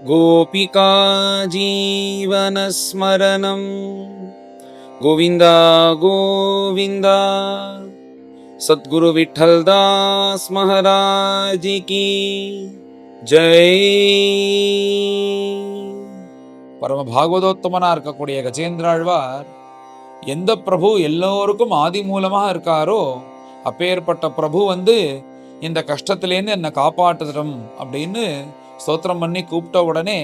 गोपिका जीवनस्मरणं गोविन्द गोविन्द। सद्गुरु विठ्ठलदास महाराज की जय। பரம பாகவதோத்தமனா இருக்கக்கூடிய கஜேந்திராழ்வார் எந்த பிரபு எல்லோருக்கும் ஆதி மூலமாக இருக்காரோ அப்பேற்பட்ட பிரபு இந்த கஷ்டத்திலேருந்து என்னை காப்பாற்றுறோம் அப்படின்னு ஸ்தோத்திரம் பண்ணி கூப்பிட்ட உடனே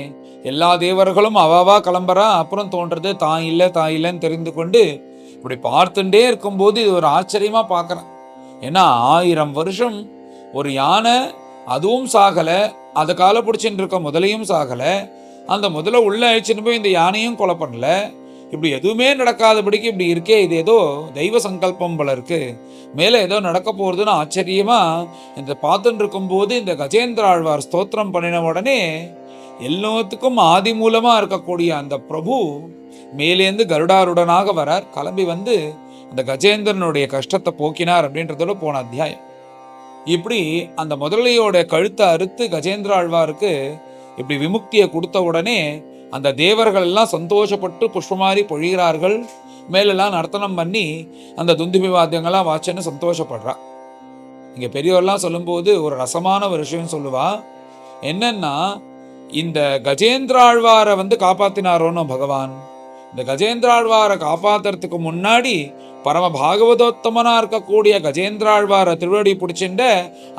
எல்லா தேவர்களும் அவாவா கிளம்புறா. அப்புறம் தோன்றது தான் இல்லைன்னு தெரிந்து கொண்டு இப்படி பார்த்துட்டே இருக்கும்போது இது ஒரு ஆச்சரியமா பார்க்குறேன். ஏன்னா 1000 வருஷம் ஒரு யானை அதுவும் சாகலை, அதை காலை பிடிச்சின்னு இருக்க முதலையும் சாகலை, அந்த முதல்ல உள்ள அழிச்சுன்னு போய் இந்த யானையும் கொலை பண்ணல. இப்படி எதுவுமே நடக்காதபடிக்கு இப்படி இருக்கே, இது ஏதோ தெய்வ சங்கல்பம் போல இருக்கு, மேலே ஏதோ நடக்க போறதுன்னு ஆச்சரியமா இந்த பார்த்துட்டு இருக்கும்போது இந்த கஜேந்திராழ்வார் ஸ்தோத்திரம் பண்ணின உடனே எல்லாத்துக்கும் ஆதி மூலமா இருக்கக்கூடிய அந்த பிரபு மேலேந்து கருடாருடனாக வரார். கிளம்பி அந்த கஜேந்திரனுடைய கஷ்டத்தை போக்கினார் அப்படின்றதோட போன அத்தியாயம். இப்படி அந்த முதலையோட கழுத்தை அறுத்து கஜேந்திராழ்வாருக்கு இப்படி விமுக்தியை கொடுத்த உடனே அந்த தேவர்கள் எல்லாம் சந்தோஷப்பட்டு புஷ்பமாரி பொழிகிறார்கள். மேலெல்லாம் நர்த்தனம் பண்ணி அந்த துந்துபி வாத்தியங்கள்லாம் வாச்சன்னு சந்தோஷப்படுறா. இங்க பெரியவர்லாம் சொல்லும்போது ஒரு ரசமான ஒரு விஷயம் சொல்லுவா. என்னன்னா, இந்த கஜேந்திராழ்வாரை காப்பாத்தினாரோன்னு பகவான். இந்த கஜேந்திராழ்வாரை காப்பாத்துறதுக்கு முன்னாடி பரம பாகவதோத்தமனா இருக்கக்கூடிய கஜேந்திராழ்வாரை திருவடி பிடிச்சின்ற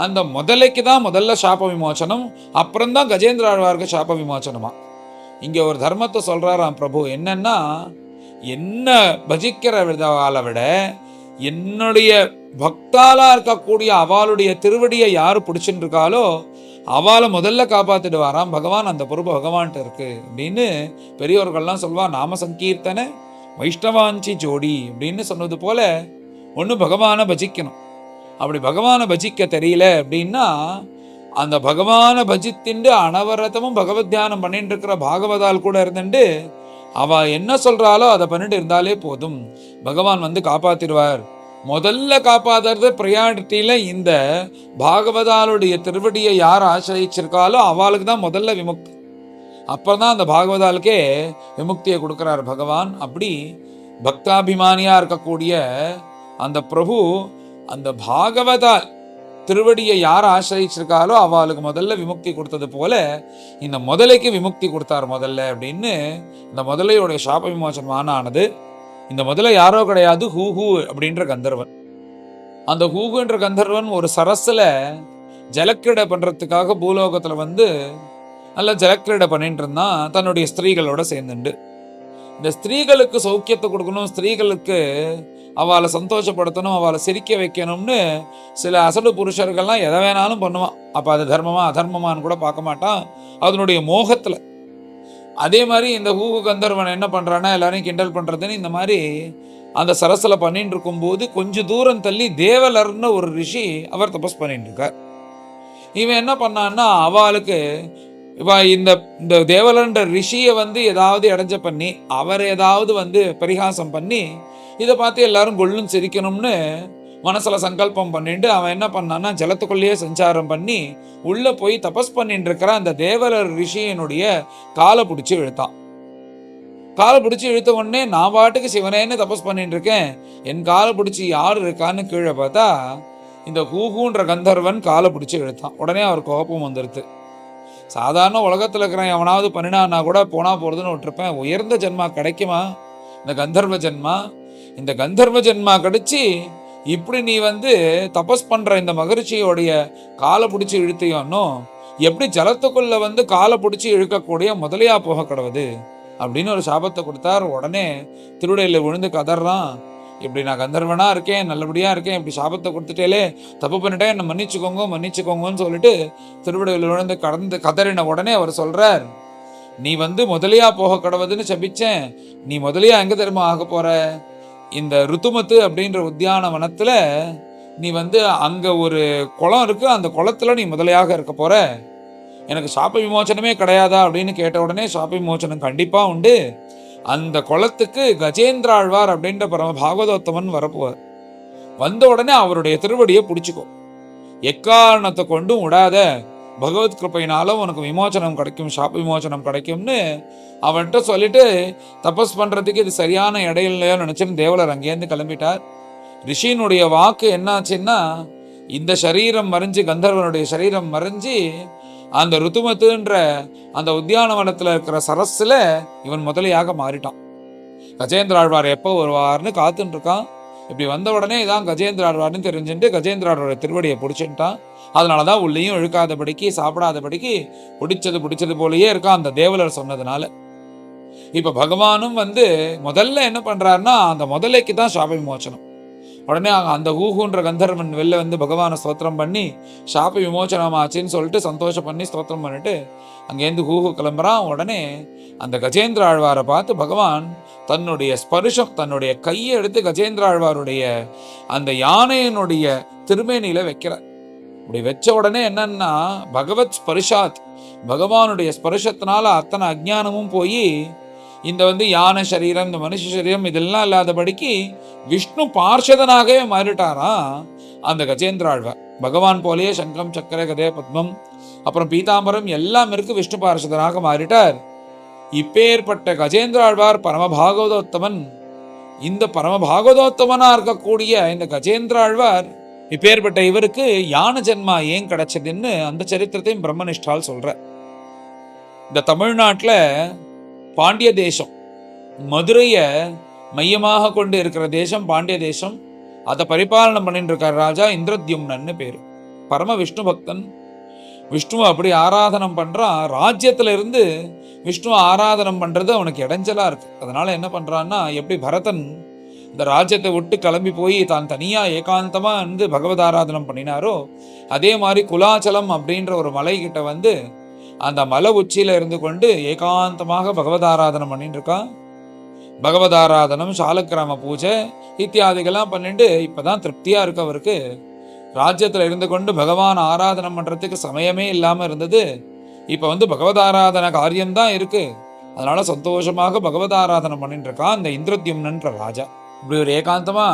அந்த முதலைக்கு தான் முதல்ல சாப விமோச்சனம், அப்புறம்தான் கஜேந்திராழ்வாருக்கு சாப விமோச்சனமா. இங்க ஒரு தர்மத்தை சொல்றாராம் பிரபு. என்னன்னா, என்ன பஜிக்கிற விதவாலை விட என்னுடைய பக்தாலா இருக்கக்கூடிய அவளுடைய திருவடியை யாரு பிடிச்சிட்டு இருக்காளோ அவளை முதல்ல காப்பாத்திடுவாராம் பகவான். அந்த பொறுப்பு பகவான்கிட்ட இருக்கு அப்படின்னு பெரியவர்கள்லாம் சொல்வா. நாம சங்கீர்த்தனை வைஷ்ணவாஞ்சி ஜோடி அப்படின்னு சொன்னது போல ஒன்று பகவானை பஜிக்கணும். அப்படி பகவானை பஜிக்க தெரியல அப்படின்னா அந்த பகவானை பஜித்துண்டு அனவரதமும் பகவத் தியானம் பண்ணிட்டு இருக்கிற பாகவதால் கூட இருந்துட்டு அவ என்ன சொல்றாளோ அதை பண்ணிட்டு இருந்தாலே போதும், பகவான் காப்பாத்திடுவார். முதல்ல காப்பாத்துறது பிரியாரிட்டியில இந்த பாகவதாலுடைய திருவடியை யார் ஆசிரியிருக்காலோ அவளுக்கு தான் முதல்ல விமுக்தி. அப்பதான் அந்த பாகவதாலுக்கே விமுக்தியை கொடுக்கிறார் பகவான். அப்படி பக்தாபிமானியா இருக்கக்கூடிய அந்த பிரபு அந்த பாகவதால் திருவடியை யார் ஆசிரியிருக்காலோ அவளுக்கு முதல்ல விமுக்தி கொடுத்தது போல இந்த முதலைக்கு விமுக்தி கொடுத்தார் முதல்ல அப்படின்னு இந்த முதலையோடைய சாப விமோசனம் ஆனது. இந்த முதல்ல யாரோ கிடையாது, ஹூஹூ அப்படின்ற கந்தர்வன். அந்த ஹூஹுன்ற கந்தர்வன் ஒரு சரஸ்ல ஜலக்கிரீடை பண்றதுக்காக பூலோகத்துல நல்ல ஜலக்கிரீடை பண்ணிட்டு இருந்தான் தன்னுடைய ஸ்திரீகளோட சேர்ந்துண்டு. இந்த ஸ்திரீகளுக்கு சௌக்கியத்தை கொடுக்கணும், ஸ்திரீகளுக்கு அவளை சந்தோஷப்படுத்தணும், அவளை சிரிக்க வைக்கணும்னு சில அசடு புருஷர்கள்லாம் எதை வேணாலும் பண்ணுவான். அப்போ அது தர்மமா அதர்மமானு கூட பார்க்க மாட்டான், அதனுடைய மோகத்தில். அதே மாதிரி இந்த ஹூகு கந்தர்வன் என்ன பண்ணுறான்னா எல்லாரையும் கிண்டல் பண்ணுறதுன்னு இந்த மாதிரி அந்த சரசில் பண்ணிட்டு இருக்கும்போது கொஞ்சம் தூரம் தள்ளி தேவலர்னு ஒரு ரிஷி அவர் தபஸ் பண்ணிட்டு இருக்கார். இவன் என்ன பண்ணான்னா அவளுக்கு இந்த தேவலன்ற ரிஷியை ஏதாவது இடைஞ்ச பண்ணி அவர் ஏதாவது பரிகாசம் பண்ணி இதை பார்த்து எல்லாரும் கொள்ளும் சிரிக்கணும்னு மனசுல சங்கல்பம் பண்ணிட்டு அவன் என்ன பண்ணான்னா ஜலத்துக்குள்ளேயே சஞ்சாரம் பண்ணி உள்ள போய் தபஸ் பண்ணிட்டு இருக்கிற அந்த தேவலர் ரிஷியனுடைய காலை பிடிச்சி இழுத்தான். காலை பிடிச்சி இழுத்த உடனே நான் பாட்டுக்கு சிவனேன்னு தபஸ் பண்ணிட்டு இருக்கேன், என் காலை பிடிச்சி யார் இருக்கான்னு கீழே பார்த்தா இந்த ஹூஹூன்ற கந்தர்வன் காலை பிடிச்சி இழுத்தான். உடனே அவர் கோபம் வந்துடுது. சாதாரண உலகத்தில் இருக்கிறேன் எவனாவது பண்ணினான்னா கூட போனா போறதுன்னு விட்டுருப்பேன், உயர்ந்த ஜென்மா கிடைக்குமா இந்த கந்தர்வ ஜென்மா? இந்த கந்தர்வ ஜென்மா கிடைச்சி இப்படி நீ தபஸ் பண்ற இந்த மகரிஷியோடைய காலை பிடிச்சி இழுத்தையோன்னோ எப்படி ஜலத்துக்குள்ள காலை பிடிச்சி இழுக்கக்கூடிய முதலையா போக கிடவுது அப்படின்னு ஒரு சாபத்தை கொடுத்தார். உடனே திருடையில விழுந்து கதறான், இப்படி நான் கந்தர்வனா இருக்கேன், நல்லபடியா இருக்கேன், இப்படி சாபத்தை கொடுத்துட்டேலே, தப்பு பண்ணிட்டேன், என்னை மன்னிச்சுக்கோங்கன்னு சொல்லிட்டு திருவிடையில் விழுந்து கதறின உடனே அவர் சொல்றார், நீ முதலையா போக கடவுதுன்னு சபிச்சேன், நீ முதலையா எங்க தெரியுமா ஆக போற? இந்த ருத்துமத்து அப்படின்ற உத்தியான வனத்துல நீ அங்க ஒரு குளம் இருக்கு, அந்த குளத்துல நீ முதலையாக இருக்க போற, எனக்கு சாப விமோச்சனமே கிடையாதா அப்படின்னு கேட்ட உடனே சாப விமோச்சனம் கண்டிப்பா உண்டு. அந்த குளத்துக்கு கஜேந்திராழ்வார் அப்படின்ற பரம பாகவதோத்தமன் வரப்போவார். வந்த உடனே அவருடைய திருவடியை பிடிச்சிக்கோ, எக்காரணத்தை கொண்டும் விடாத, பகவத் கிருப்பையினால உனக்கு விமோச்சனம் கிடைக்கும், சாப விமோச்சனம் கிடைக்கும்னு அவன்கிட்ட சொல்லிட்டு தபஸ் பண்றதுக்கு இது சரியான இடையிலையோ நினைச்சுன்னு தேவலர் அங்கேருந்து கிளம்பிட்டார். ரிஷியினுடைய வாக்கு என்னாச்சுன்னா, இந்த சரீரம் மறைஞ்சு, கந்தர்வனுடைய சரீரம் மறைஞ்சு அந்த ருத்துமத்துன்ற அந்த உத்தியானவனத்தில் இருக்கிற சரஸ்ல இவன் முதலியாக மாறிட்டான். கஜேந்திர ஆழ்வார் எப்போ வருவார்னு காத்துட்டு இருக்கான். இப்படி வந்த உடனே இதான் கஜேந்திர ஆழ்வார்னு தெரிஞ்சுட்டு கஜேந்திர ஆழ்வாரோட திருவடியை பிடிச்சிட்டான். அதனாலதான் உள்ளேயும் இழுக்காதபடிக்கு சாப்பிடாதபடிக்கு பிடிச்சது போலயே இருக்கான் அந்த தேவலர் சொன்னதுனால. இப்ப பகவானும் முதல்ல என்ன பண்றாருன்னா, அந்த முதலைக்கு தான் சாப விமோச்சனம். உடனே அந்த ஊகுன்ற கந்தர்வன் வெளில பகவானை ஸ்தோத்திரம் பண்ணி சாப விமோச்சனம் ஆச்சுன்னு சொல்லிட்டு சந்தோஷம் பண்ணி ஸ்தோத்திரம் பண்ணிட்டு அங்கேருந்து ஊகு கிளம்புறான். உடனே அந்த கஜேந்திர ஆழ்வாரை பார்த்து பகவான் தன்னுடைய ஸ்பர்ஷம், தன்னுடைய கையை எடுத்து கஜேந்திர ஆழ்வாருடைய அந்த யானையினுடைய திருமேனியில வைக்கிறார். இப்படி வச்ச உடனே என்னன்னா, பகவத் ஸ்பர்ஷாத், பகவானுடைய ஸ்பர்ஷத்தினால அத்தனை அஜ்ஞானமும் போய் இந்த யானை சரீரம், இந்த மனுஷ சரீரம் இதெல்லாம் இல்லாதபடிக்கு விஷ்ணு பார்ஷதனாகவே மாறிட்டாராம் அந்த கஜேந்திர ஆழ்வார். பகவான் போலேயே சங்கம், சக்கர, கதே, பத்மம், அப்புறம் பீதாம்பரம் எல்லாம் இருக்கு, விஷ்ணு பார்ஷதனாக மாறிட்டார். இப்பேற்பட்ட கஜேந்திர ஆழ்வார் பரமபாகவதோத்தமன். இந்த பரமபாகவதோத்தமனா இருக்கக்கூடிய இந்த கஜேந்திர ஆழ்வார், இப்பேற்பட்ட இவருக்கு யான ஜென்மா ஏன் கிடைச்சதுன்னு அந்த சரித்திரத்தையும் பிரம்மனிஷ்டால் சொல்ற. இந்த தமிழ்நாட்டில் பாண்டிய தேசம், மதுரையை மையமாக கொண்டு இருக்கிற தேசம் பாண்டிய தேசம். அதை பரிபாலனை பண்ணிட்டு இருக்கார் ராஜா இந்திரத்யும்னன்னு பேரு. பரம விஷ்ணு பக்தன். விஷ்ணுவை அப்படி ஆராதனம் பண்றான். ராஜ்யத்துல இருந்து விஷ்ணுவை ஆராதனம் பண்றது அவனுக்கு இடைஞ்சலா இருக்கு. அதனால என்ன பண்றான்னா, எப்படி பரதன் இந்த ராஜ்யத்தை விட்டு கிளம்பி போய் தான் தனியா ஏகாந்தமா பகவத் ஆராதனம் பண்ணினாரோ, அதே மாதிரி குலாச்சலம் அப்படின்ற ஒரு மலை கிட்ட அந்த மலை உச்சியில இருந்து கொண்டு ஏகாந்தமாக பகவதாராதனம் பண்ணிட்டு இருக்கான். பகவதாராதனம், சாலக்கிராம பூஜை இத்தியாதிகள்லாம் பண்ணிட்டு இப்பதான் திருப்தியா இருக்கு அவருக்கு. ராஜ்யத்துல இருந்து கொண்டு பகவான் ஆராதனம் பண்றதுக்கு சமயமே இல்லாம இருந்தது. இப்ப பகவதாராதன காரியம்தான் இருக்கு. அதனால சந்தோஷமாக பகவதாராதனம் பண்ணிட்டு இருக்கான் இந்த இந்திரத்யும்னன்ற ராஜா. இப்படி ஒரு ஏகாந்தமா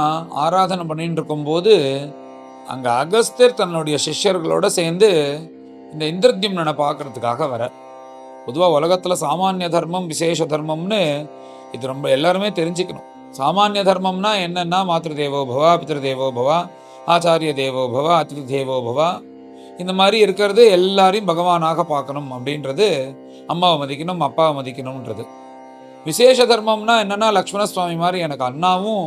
ஆராதனை பண்ணிட்டு இருக்கும் போது அங்க அகஸ்தியர் தன்னுடைய சிஷ்யர்களோட சேர்ந்து இந்த இந்திரத்யும்னனை பார்க்கறதுக்காக வர. பொதுவாக உலகத்துல சாமானிய தர்மம், விசேஷ தர்மம்னு இது ரொம்ப எல்லாருமே தெரிஞ்சுக்கணும். சாமானிய தர்மம்னா என்னன்னா, மாத்ரு தேவோ பவா, பித்ரு தேவோ பவா, ஆச்சாரிய தேவோ பவா, அதிதி தேவோ பவா, இந்த மாதிரி இருக்கிறது எல்லாரையும் பகவானாக பார்க்கணும் அப்படின்றது, அம்மாவை மதிக்கணும், அப்பாவை மதிக்கணும்ன்றது. விசேஷ தர்மம்னா என்னன்னா, லக்ஷ்மண சுவாமி மாதிரி எனக்கு அண்ணாவும்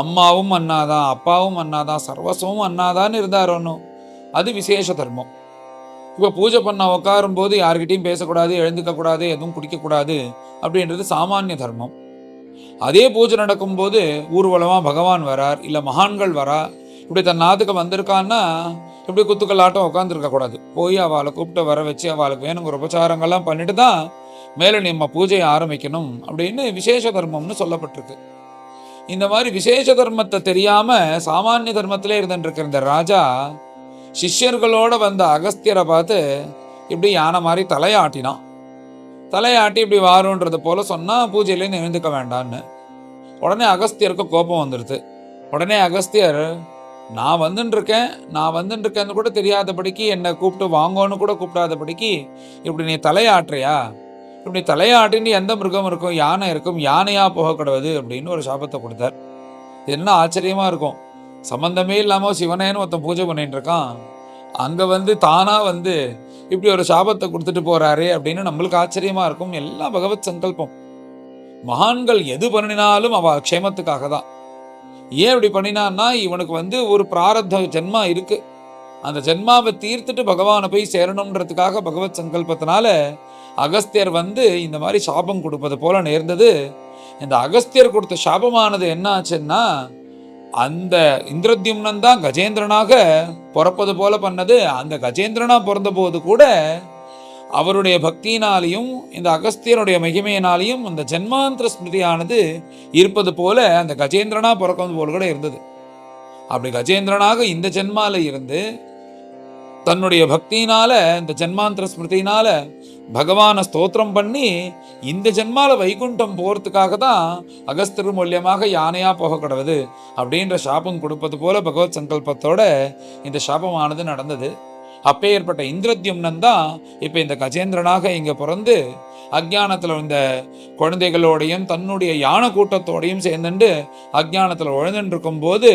அம்மாவும் அண்ணாதான், அப்பாவும் அண்ணாதான், சர்வசமும் அண்ணாதான்னு இருந்தார் ஒன்றும், அது விசேஷ தர்மம். இப்போ பூஜை பண்ண உட்காரும் போது யார்கிட்டையும் பேசக்கூடாது, எழுந்துக்க கூடாது, எதுவும் குடிக்கக்கூடாது அப்படின்றது சாமானிய தர்மம். அதே பூஜை நடக்கும்போது ஊர்வலமா பகவான் வரார், இல்லை மகான்கள் வரா, இப்படி தன் நாத்துக்கு வந்திருக்கான்னா இப்படி குத்துக்கல்லாட்டம் உட்காந்துருக்க கூடாது. போய் அவளை கூப்பிட்டு வர வச்சு அவளுக்கு வேணுங்கிற உபச்சாரங்கள்லாம் பண்ணிட்டு தான் மேலே நம்ம பூஜையை ஆரம்பிக்கணும் அப்படின்னு விசேஷ தர்மம்னு சொல்லப்பட்டிருக்கு. இந்த மாதிரி விசேஷ தர்மத்தை தெரியாம சாமானிய தர்மத்திலே இருந்துட்டு இந்த ராஜா சிஷ்யர்களோட வந்த அகஸ்தியரை பார்த்து இப்படி யானை மாதிரி தலையாட்டினான். தலையாட்டி இப்படி வாருன்றது போல சொன்னா பூஜையிலேருந்து எழுந்துக்க வேண்டான்னு. உடனே அகஸ்தியருக்கு கோபம் வந்துடுது. உடனே அகஸ்தியர், நான் வந்துட்டு இருக்கேன்னு கூட தெரியாதபடிக்கு, என்னை கூப்பிட்டு வாங்கன்னு கூட கூப்பிடாதபடிக்கு இப்படி நீ தலையாட்டுறியா? இப்படி தலையாட்டின்னு எந்த மிருகம் இருக்கும்? யானை இருக்கும், யானையா போகக்கூடாது அப்படின்னு ஒரு சாபத்தை கொடுத்தார். இது என்ன ஆச்சரியமா இருக்கும். சம்பந்தமே இல்லாம சிவனேன்னு ஒருத்தன் பூஜை பண்ணிட்டு இருக்கான், அங்க தானா இப்படி ஒரு சாபத்தை கொடுத்துட்டு போறாரு அப்படின்னு நம்மளுக்கு ஆச்சரியமா இருக்கும். எல்லாம் பகவத் சங்கல்பம். மகான்கள் எது பண்ணினாலும் அவ க்ஷேமத்துக்காக தான். ஏன் இப்படி பண்ணினான்னா, இவனுக்கு ஒரு பிராரத்த ஜென்மா இருக்கு. அந்த ஜென்மாவை தீர்த்துட்டு பகவானை போய் சேரணும்ன்றதுக்காக பகவத் சங்கல்பத்தினால அகஸ்தியர் இந்த மாதிரி சாபம் கொடுப்பது போல நேர்ந்தது. இந்த அகஸ்தியர் கொடுத்த சாபமானது என்ன ஆச்சுன்னா, அந்த இந்திரத்யும்னன் தான் கஜேந்திரனாக பிறப்பது போல பண்ணது. அந்த கஜேந்திரனா பிறந்த போது கூட அவருடைய பக்தியினாலையும் இந்த அகஸ்தியனுடைய மகிமையினாலையும் அந்த ஜென்மாந்திர ஸ்மிருதியானது இருப்பது போல அந்த கஜேந்திரனா பிறக்கிறது போல கூட இருந்தது. அப்படி கஜேந்திரனாக இந்த ஜென்மால இருந்து தன்னுடைய பக்தியினால இந்த ஜென்மாந்திர ஸ்மிருதியினால பகவானை ஸ்தோத்திரம் பண்ணி இந்த ஜென்மால வைகுண்டம் போறதுக்காக தான் அகஸ்தியர் மூலியமாக யானையா போக கிடவுது அப்படின்ற சாபம் கொடுப்பது போல பகவத் சங்கல்பத்தோட இந்த சாபமானது நடந்தது. அப்பேற்பட்ட இந்திரத்யும்னன் தான் இப்ப இந்த கஜேந்திரனாக இங்க பிறந்து அஜ்ஞானத்துல இந்த குழந்தைகளோடையும் தன்னுடைய யானை கூட்டத்தோடையும் சேர்ந்துட்டு அஜ்ஞானத்துல உழந்துட்டு இருக்கும் போது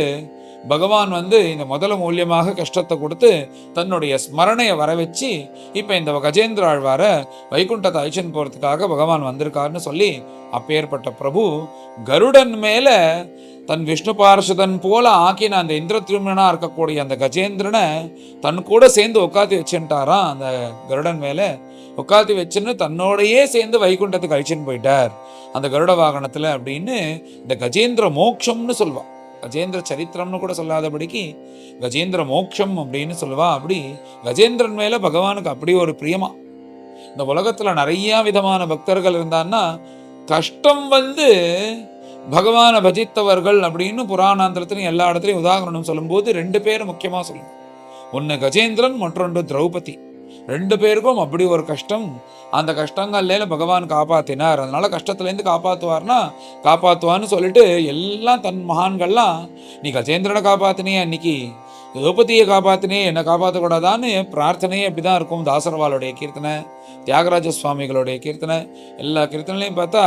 பகவான் இந்த முதல மூலியமாக கஷ்டத்தை கொடுத்து தன்னுடைய ஸ்மரணையை வர வச்சு இப்ப இந்த கஜேந்திர ஆழ்வார வைகுண்டத்தை அழிச்சுன்னு போறதுக்காக பகவான் வந்திருக்காருன்னு சொல்லி அப்பேற்பட்ட பிரபு கருடன் மேல தன் விஷ்ணு பார்ஷதன் போல ஆக்கின அந்த இந்திரத்யும்னா இருக்கக்கூடிய அந்த கஜேந்திரனை தன் கூட சேர்ந்து உட்காத்தி வச்சுட்டாராம். அந்த கருடன் மேல உட்காத்தி வச்சுன்னு தன்னோடையே சேர்ந்து வைகுண்டத்துக்கு அழிச்சுன்னு போயிட்டார் அந்த கருட வாகனத்துல அப்படின்னு இந்த கஜேந்திர மோட்சம்னு சொல்வான். கஜேந்திர சரித்திரம்னு கூட சொல்லாதபடிக்கு கஜேந்திர மோட்சம் அப்படின்னு சொல்லுவா. அப்படி கஜேந்திரன் மேல பகவானுக்கு அப்படி ஒரு பிரியமா. இந்த உலகத்துல நிறைய விதமான பக்தர்கள் இருந்தான்னா கஷ்டம் பகவானை பஜித்தவர்கள் அப்படின்னு புராணாந்திரத்திலும் எல்லா இடத்துலையும் உதாரணம் சொல்லும்போது 2 பேர் முக்கியமா சொல்லுவோம். ஒன்னு கஜேந்திரன், மற்றொன்று திரௌபதி. 2 பேருக்கும் அப்படி ஒரு கஷ்டம். அந்த கஷ்டங்கள்ல பகவான் காப்பாத்தினார். அதனால கஷ்டத்துலேருந்து காப்பாத்துவான்னு சொல்லிட்டு எல்லாம் தன் மகான்கள்லாம் நீ கஜேந்திரனை காப்பாத்தினியே, அன்னைக்கு திரௌபதியை காப்பாத்தினே, என்னை காப்பாற்றக்கூடாதான்னு பிரார்த்தனையே அப்படிதான் இருக்கும். தாசரவாளுடைய கீர்த்தனை, தியாகராஜ சுவாமிகளுடைய கீர்த்தனை, எல்லா கீர்த்தனையும் பார்த்தா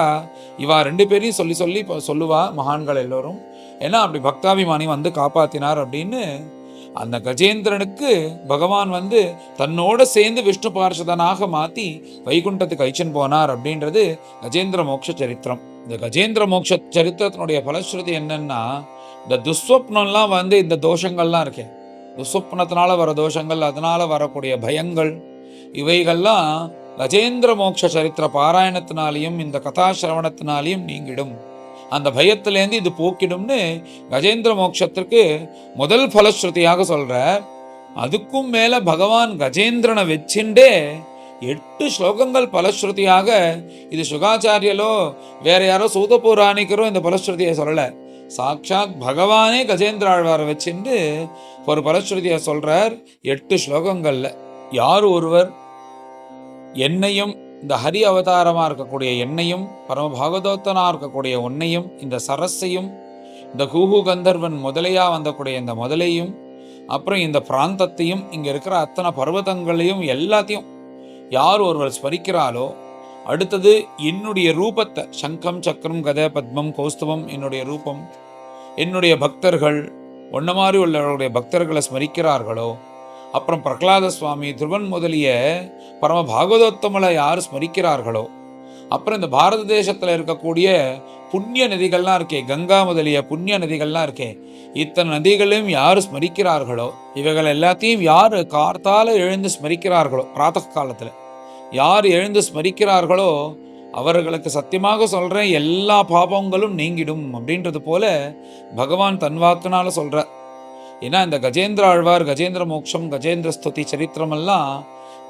இவா 2 பேரையும் சொல்லி சொல்லி சொல்லுவா மகான்கள் எல்லோரும். ஏன்னா அப்படி பக்தாபிமானி காப்பாத்தினார் அப்படின்னு அந்த கஜேந்திரனுக்கு பகவான் தன்னோட சேர்ந்து விஷ்ணு பார்ஷதனாக மாத்தி வைகுண்டத்துக்கு அழிச்சுன்னு போனார் அப்படின்றது கஜேந்திர மோட்ச சரித்திரம். இந்த கஜேந்திர மோட்ச சரித்திரத்தினுடைய பலஸ்ருதி என்னன்னா, இந்த துஸ்வப்னம்லாம் இந்த தோஷங்கள்லாம் இருக்கே, துஸ்வப்னத்தினால வர தோஷங்கள், அதனால வரக்கூடிய பயங்கள், இவைகள்லாம் கஜேந்திர மோட்ச சரித்திர பாராயணத்தினாலையும் இந்த கதாசிரவணத்தினாலையும் நீங்கிடும். அந்த பயத்திலேருந்து இது போக்கிடும்னு கஜேந்திர மோட்சத்திற்கு முதல் பலஸ்ருதியாக சொல்ற. அதுக்கும் மேல பகவான் கஜேந்திரனை வச்சுட்டே 8 ஸ்லோகங்கள் பலஸ்ருதியாக, இது சுகாச்சாரியலோ வேற யாரோ சூத புராணிக்கரோ இந்த பலஸ்ருதியை சொல்லல, சாட்சாத் பகவானே கஜேந்திர ஆழ்வாரை வச்சுட்டு ஒரு பலஸ்ருதியை சொல்றார் 8 ஸ்லோகங்கள்ல. யார் ஒருவர் என்னையும், இந்த ஹரி அவதாரமா இருக்கக்கூடிய என்னையும், பரம பாகவதோத்தனா இருக்கக்கூடிய உன்னையும், இந்த சரஸையும், இந்த கூகு கந்தர்வன் முதலையா வந்தக்கூடிய இந்த முதலையும், அப்புறம் இந்த பிராந்தத்தையும், இங்க இருக்கிற அத்தனை பர்வதங்களையும் எல்லாத்தையும் யார் ஒருவர் ஸ்மரிக்கிறாளோ, அடுத்தது என்னுடைய ரூபத்தை, சங்கம் சக்கரம் கதை பத்மம் கௌஸ்துவம் என்னுடைய ரூபம், என்னுடைய பக்தர்கள் ஒன்ன மாதிரி உள்ளவர்களுடைய பக்தர்களை ஸ்மரிக்கிறார்களோ, அப்புறம் பிரகலாத சுவாமி, துருவன் முதலிய பரம பாகவதோத்தமலை யார் ஸ்மரிக்கிறார்களோ, அப்புறம் இந்த பாரத தேசத்துல இருக்கக்கூடிய புண்ணிய நதிகள்லாம் இருக்கே, கங்கா முதலிய புண்ணிய நதிகள்லாம் இருக்கே, இத்தனை நதிகளையும் யார் ஸ்மரிக்கிறார்களோ, இவைகள் எல்லாத்தையும் யார் கார்த்தால எழுந்து ஸ்மரிக்கிறார்களோ, பிராத்த காலத்துல யார் எழுந்து ஸ்மரிக்கிறார்களோ அவர்களுக்கு சத்தியமாக சொல்றேன் எல்லா பாபங்களும் நீங்கிடும் அப்படின்றது போல பகவான் தன் வாக்குனால சொல்ற. ஏன்னா இந்த கஜேந்திர ஆழ்வார், கஜேந்திர மோட்சம், கஜேந்திர ஸ்துதி சரித்திரம் எல்லாம்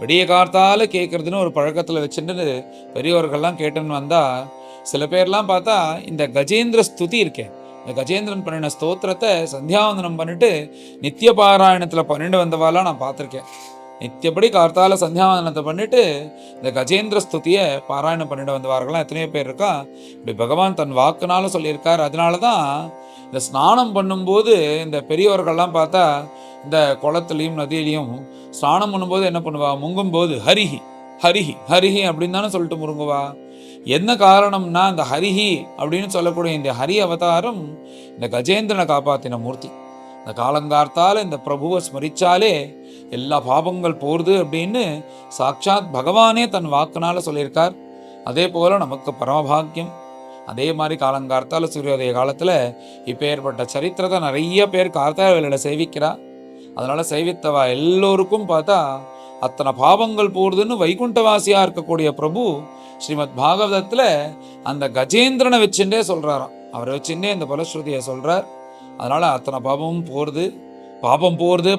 விடிய கார்த்தால கேட்கறதுன்னு ஒரு பழக்கத்துல வச்சுட்டு பெரியவர்கள்லாம் கேட்டுன்னு வந்தா, சில பேர்லாம் பார்த்தா இந்த கஜேந்திர ஸ்துதி இருக்கேன், இந்த கஜேந்திரன் பண்ணின ஸ்தோத்திரத்தை சந்தியாவந்தனம் பண்ணிட்டு நித்திய பாராயணத்துல பண்ணிட்டு வந்தவாலாம் நான் பார்த்துருக்கேன். நித்தியப்படி கார்த்தால சந்தியாவந்தனத்தை பண்ணிட்டு இந்த கஜேந்திர ஸ்துதியை பாராயணம் பண்ணிட்டு வந்தவார்கள்லாம் எத்தனையோ பேர் இருக்கா. இப்படி பகவான் தன் வாக்குனால சொல்லியிருக்கார். அதனாலதான் இந்த ஸ்நானம் பண்ணும்போது இந்த பெரியவர்கள்லாம் பார்த்தா இந்த குளத்துலையும் நதியிலையும் ஸ்நானம் பண்ணும்போது என்ன பண்ணுவா, முங்கும்போது ஹரிஹி ஹரிஹி ஹரிஹி அப்படின்னு தானே சொல்லிட்டு முருங்குவா. என்ன காரணம்னா, இந்த ஹரிஹி அப்படின்னு சொல்லக்கூடிய இந்த ஹரி அவதாரம் இந்த கஜேந்திரனை காப்பாத்தின மூர்த்தி. இந்த காலங்கார்த்தால இந்த பிரபுவை ஸ்மரிச்சாலே எல்லா பாபங்கள் போறது அப்படின்னு சாட்சாத் பகவானே தன் வாக்குனால சொல்லியிருக்கார். அதே போல நமக்கு பரமபாக்கியம். அதே மாதிரி காலங்கார்த்தால சூரியோதய காலத்துல இப்ப ஏற்பட்ட சரித்திரத்தை நிறைய பேர் கார்த்தால வேலையில சேவிக்கிறா. அதனால சேவித்தவா எல்லோருக்கும் பார்த்தா அத்தனை பாவங்கள் போறதுன்னு வைகுண்டவாசியா இருக்கக்கூடிய பிரபு ஸ்ரீமத் பாகவதத்துல அந்த கஜேந்திரனை வச்சுட்டே சொல்றாராம். அவரை வச்சுட்டே இந்த பலஸ்ருதியை சொல்றார். அதனால அத்தனை பாபமும் போறது,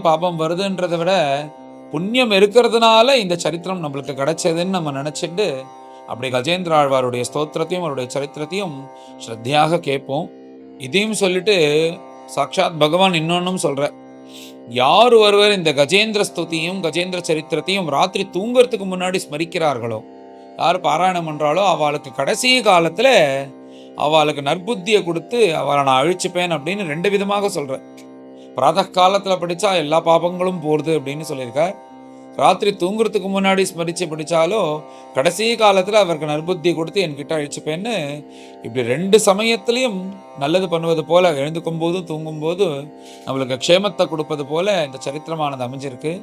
பாபம் வருதுன்றதை விட புண்ணியம் இருக்கிறதுனால இந்த சரித்திரம் நம்மளுக்கு கிடைச்சதுன்னு நம்ம நினைச்சிட்டு அப்படி கஜேந்திர ஆழ்வாருடைய ஸ்தோத்திரத்தையும் அவருடைய சரித்திரத்தையும் ஸ்ரத்தையாக கேட்போம். இதையும் சொல்லிட்டு சாட்சாத் பகவான் இன்னொன்னும் சொல்ற, யார் ஒருவர் இந்த கஜேந்திர ஸ்துதியும் கஜேந்திர சரித்திரத்தையும் ராத்திரி தூங்குறதுக்கு முன்னாடி ஸ்மரிக்கிறார்களோ, யார் பாராயணம் பண்றாளோ, அவளுக்கு கடைசி காலத்துல அவளுக்கு நற்புத்தியை கொடுத்து அவளை நான் அழிச்சுப்பேன் அப்படின்னு 2 விதமாக சொல்ற. பிராத காலத்துல படிச்சா எல்லா பாபங்களும் போறது அப்படின்னு சொல்லியிருக்கார். ராத்திரி தூங்குறதுக்கு முன்னாடி ஸ்மரித்து படித்தாலோ கடைசி காலத்தில் அவருக்கு நற்புத்தி கொடுத்து என்கிட்ட அழிச்சுப்பேன்னு இப்படி 2 சமயத்திலையும் நல்லது பண்ணுவது போல, எழுந்துக்கும் போதும் தூங்கும்போது நம்மளுக்கு க்ஷேமத்தை கொடுப்பது போல இந்த சரித்திரமானது அமைஞ்சிருக்கு.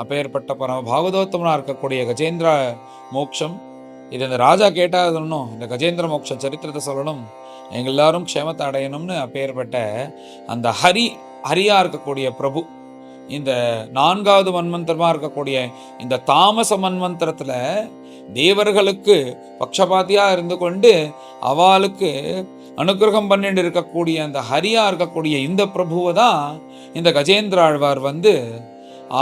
அப்பேற்பட்ட பரம பாகவதோத்தமனாக இருக்கக்கூடிய கஜேந்திர மோட்சம் இது இந்த ராஜா கேட்டாதணும், இந்த கஜேந்திர மோட்ச சரித்திரத்தை சொல்லணும், எங்கள் எல்லாரும் க்ஷேமத்தை அடையணும்னு அப்பேற்பட்ட அந்த ஹரியா இருக்கக்கூடிய பிரபு இந்த 4வது மன்வந்தரமா இருக்கக்கூடிய இந்த தாமச மன்வந்தரத்துல தேவர்களுக்கு பக்ஷபாத்தியா இருந்து கொண்டு அவளுக்கு அனுகிரகம் பண்ணிட்டு இருக்கக்கூடிய அந்த ஹரியா இருக்கக்கூடிய இந்த பிரபுவை தான் இந்த கஜேந்திர ஆழ்வார்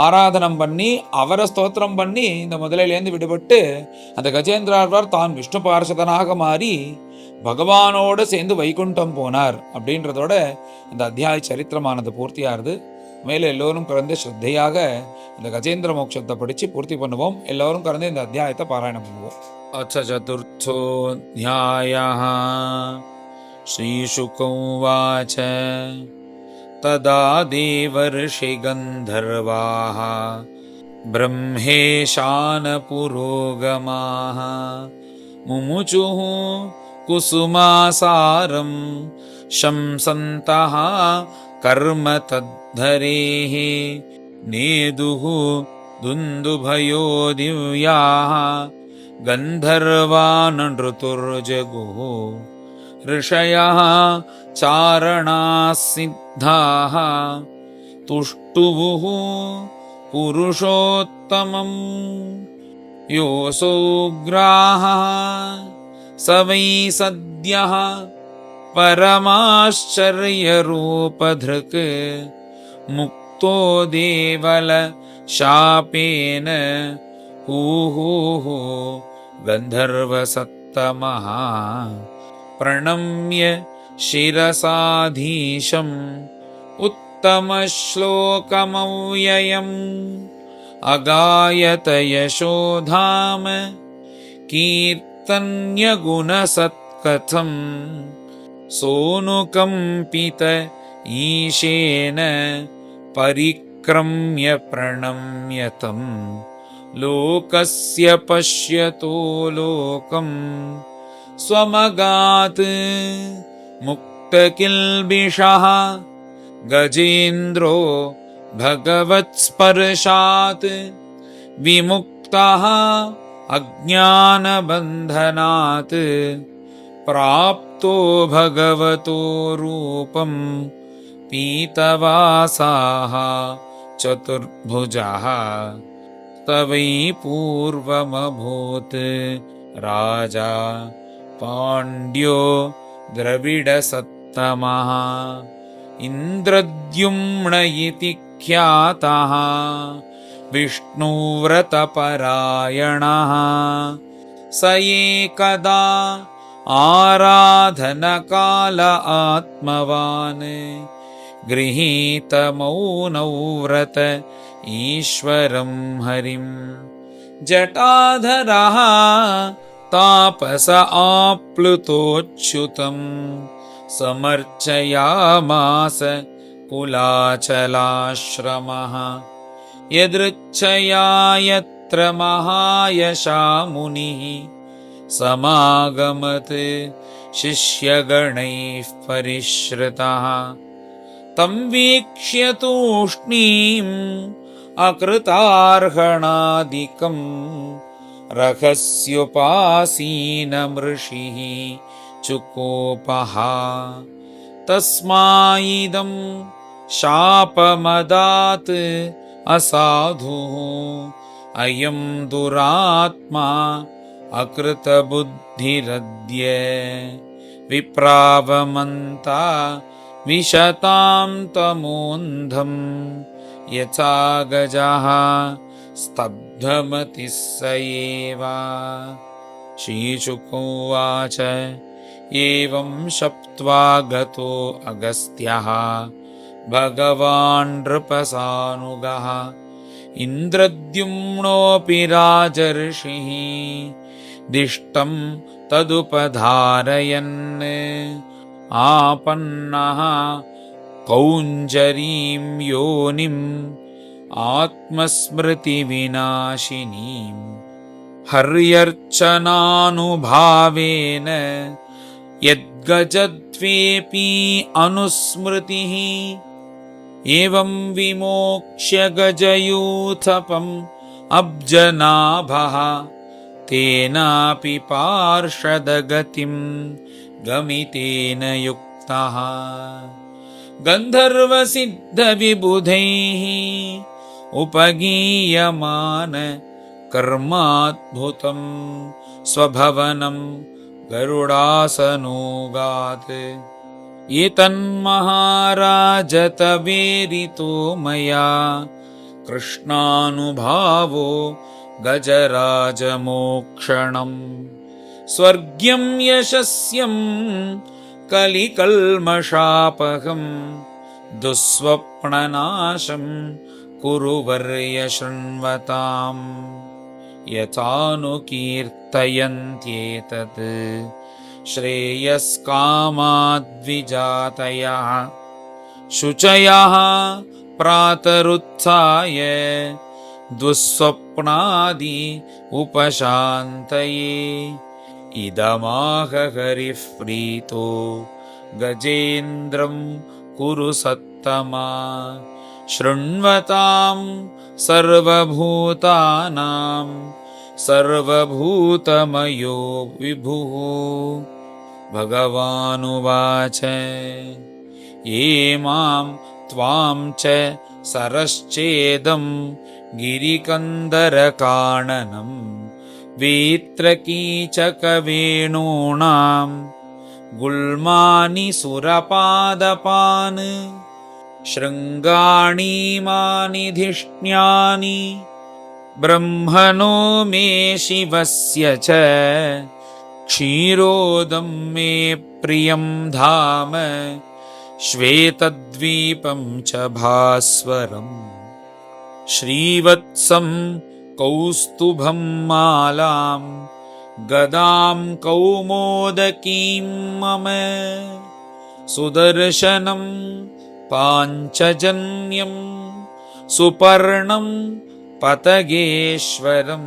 ஆராதனம் பண்ணி அவரை ஸ்தோத்திரம் பண்ணி இந்த முதலையிலேருந்து விடுபட்டு அந்த கஜேந்திர ஆழ்வார் தான் விஷ்ணு பார்ஷதனாக மாறி பகவானோடு சேர்ந்து வைகுண்டம் போனார் அப்படின்றதோட இந்த அத்தியாய சரித்திரமானது பூர்த்தியாகுது. மேலே எல்லோரும் கலந்து ஸ்ரத்தையாக இந்த கஜேந்திர மோட்சத்தை படித்து பூர்த்தி பண்ணுவோம். எல்லோரும் கலந்து இந்த அத்தியாயத்தை பாராயணம் பண்ணுவோம். அச்ச சதுர்த்தோऽध्यायः ஸ்ரீசுக உவாச ததா தேவர்ஷி கந்தர்வாः பிரம்மேஷான புரோகமாः முமுச்சுः குசுமாசாரம் சம்சந்தः கர்ம தத்தரேः நேதுः துந்துபயோ திவ்யாः கந்தர்வானருதுர்ஜகுः ऋषयः चारणासिद्धाः तुष्टुवुः पुरुषोत्तमम् योऽसौग्राः स वै सद्यः परमाश्चर्यरूपधृक् मुक्तो देवल शापेन हूहूः गन्धर्वसत्तमः प्रणम्य शिरसाधीशम् उत्तमश्लोकमव्ययम् अगायत यशोधाम कीर्तन्यगुणसत्कथम् सोऽनुकम्पित ईशेन परिक्रम्य प्रणम्यतम् लोकस्य पश्यतो लोकम् स्वमगात् मुक्तकिल्बिषः गजेन्द्रो भगवत्स्पर्शात् विमुक्तः अज्ञानबन्धनात् प्राप्तो भगवतो रूपं पीतवासाः चतुर्भुजः तवै पूर्वमभूत् राजा पाण्ड्यो द्रविडसत्तमः इन्द्रद्युम्न इति ख्यातः विष्णुव्रतपरायणः स एकदा आराधनकाल आत्मवान् गृहीतमौनौ व्रत ईश्वरं हरिं जटाधरः तापस आप्लुतोच्युतं समर्चयामास कुलाचलाश्रमः यदृच्छया यत्र महायशा मुनिः समागमत् शिष्यगणैः परिश्रितः तं वीक्ष्य तूष्णीम् अकृतार्हणादिकम् रहस्योपासीनमृषिः चुकोपः तस्माइदं शापमदात् असाधुः अयं दुरात्मा अकृतबुद्धिरद्य विप्रावमन्ता विशतां तमोन्धं यथा गजः स्तब्धमतिः स एव। श्रीशुक उवाच एवं शप्त्वा गतो अगस्त्यः भगवान् नृपसानुगः इन्द्रद्युम्नोऽपि राजर्षिः दिष्टं तदुपधारयन् आपन्नः कौञ्जरीं योनिं आत्मस्मृतिविनाशिनीं हर्यर्चनानुभावेन यद्गजद्वेऽपि अनुस्मृतिः एवं विमोक्ष्य गजयूथपम् अब्जनाभः तेनापि पार्षदगतिं गमितेन युक्तः गन्धर्वसिद्धविबुधैः उपगीयमान कर्माद्भुतं स्वभवनं गरुडासनोगात् एतन्महाराज तवेरितो मया कृष्णानुभावो गजराजमोक्षणम् स्वर्ग्यं यशस्यं कलिकल्मषापहं दुःस्वप्ननाशं कुरु वर्य शृण्वताम् यथानुकीर्तयन्त्येतत् श्रेयस्कामाद्विजातयः शुचयः प्रातरुत्थाय दुःस्वप्नादि उपशान्तये इदमाह हरिः प्रीतो गजेन्द्रं कुरु सत्तमा शृण्वतां सर्वभूतानां सर्वभूतमयो विभुः भगवानुवाच ये मां त्वां च सरश्चेदं गिरिकन्दरकाननं वेत्रकीचकवेणूनां गुल्मानि सुरपादपान् शृङ्गाणीमानि धिष्ण्यानि ब्रह्मणो मे शिवस्य च क्षीरोदं मे प्रियं धाम श्वेतद्वीपं च भास्वरम् श्रीवत्सं कौस्तुभं मालां गदां कौमोदकीं मम सुदर्शनं पाञ्चजन्यं सुपर्णं पतगेश्वरं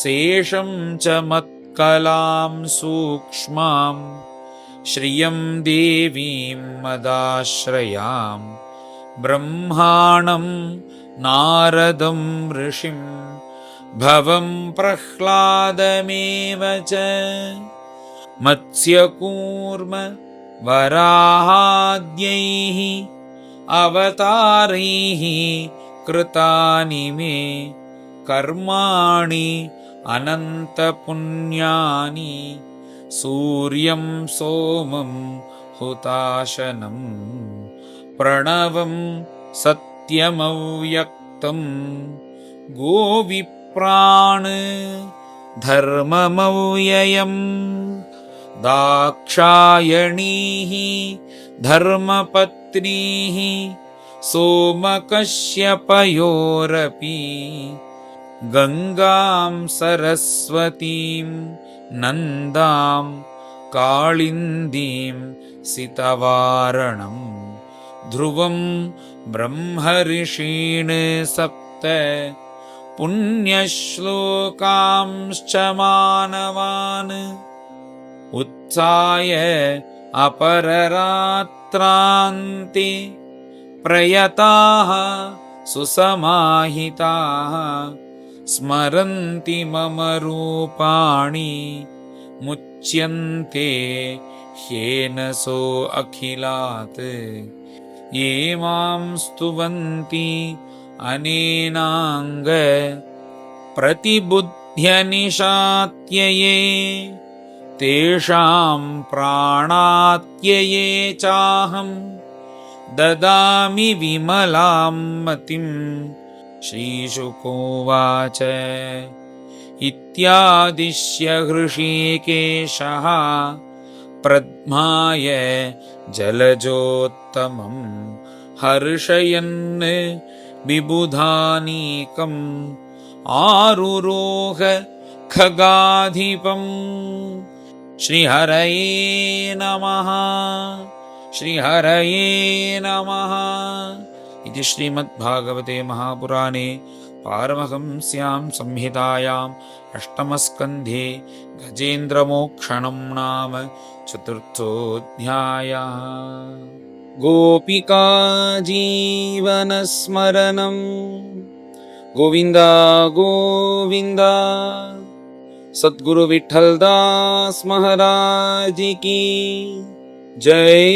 शेषं च मत्कलां सूक्ष्मां श्रियं देवीं मदाश्रयां ब्रह्माणं नारदं ऋषिं भवं प्रह्लादमेव च मत्स्यकूर्म वराहाद्यैः अवतारैः कृतानि मे कर्माणि अनन्तपुण्यानि सूर्यं सोमं हुताशनं प्रणवं सत्यमव्यक्तं गोविप्राण धर्ममव्ययम् दाक्षायणीः धर्मपत्नीः सोमकश्यपयोरपि गंगां सरस्वतीं नन्दां कालिन्दीं सितवारणं ध्रुवं ब्रह्मर्षीन् सप्त पुण्यश्लोकांश्च मानवान् उत्थाय अपररात्रान्ते प्रयताः सुसमाहिताः स्मरन्ति मम रूपाणि मुच्यन्ते ह्येन सो अखिलात् ये मां स्तुवन्ति अनेनाङ्ग प्रतिबुध्यनिशात्यये तेषां प्राणात्यये चाहं ददामि विमलां मतिं श्रीशुकोवाच इत्यादिश्य हृषीकेशः प्रद्माय जलजोत्तमं हर्षयन् बिबुधानीकम् आरुरोह खगाधिपम् श्रीहरये नमः श्रीहरये नमः इति श्रीमद्भागवते महापुराणे पारमहंस्यां संहितायाम् अष्टमस्कन्धे गजेन्द्रमोक्षणं नाम चतुर्थोऽध्यायः। गोपिका जीवनस्मरणं गोविन्द गोविन्द। सद्गुरु विठ्ठलदास महाराज की जय।